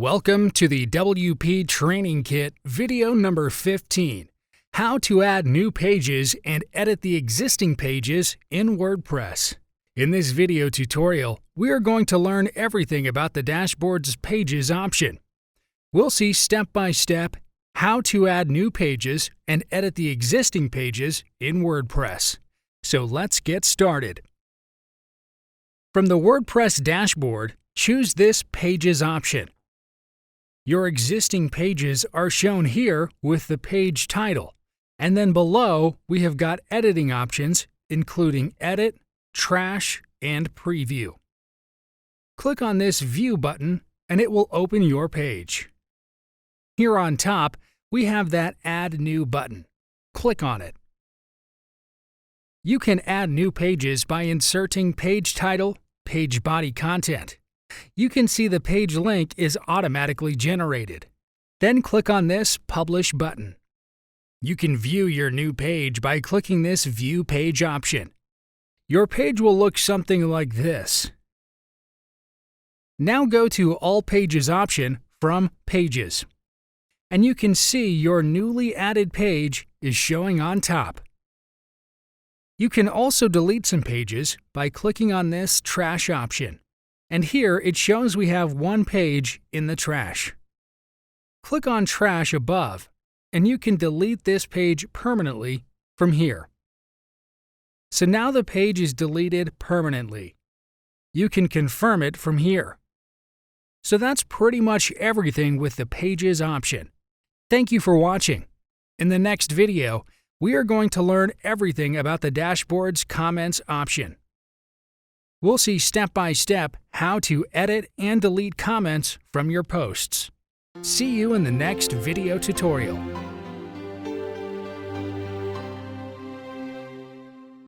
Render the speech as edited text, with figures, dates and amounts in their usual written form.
Welcome to the WP Training Kit video number 15, How to Add New Pages and Edit the Existing Pages in WordPress. In this video tutorial, we are going to learn everything about the dashboard's Pages option. We'll see step-by-step how to add new pages and edit the existing pages in WordPress. So let's get started. From the WordPress Dashboard, choose this Pages option. Your existing pages are shown here with the page title, and then below we have got editing options including Edit, Trash, and Preview. Click on this View button and it will open your page. Here on top, we have that Add New button. Click on it. You can add new pages by inserting page title, page body content. You can see the page link is automatically generated. Then click on this Publish button. You can view your new page by clicking this View Page option. Your page will look something like this. Now go to All Pages option from Pages, and you can see your newly added page is showing on top. You can also delete some pages by clicking on this Trash option. And here it shows we have one page in the trash. Click on Trash above, and you can delete this page permanently from here. So now the page is deleted permanently. You can confirm it from here. So that's pretty much everything with the Pages option. Thank you for watching. In the next video, we are going to learn everything about the dashboard's Comments option. We'll see step-by-step how to edit and delete comments from your posts. See you in the next video tutorial.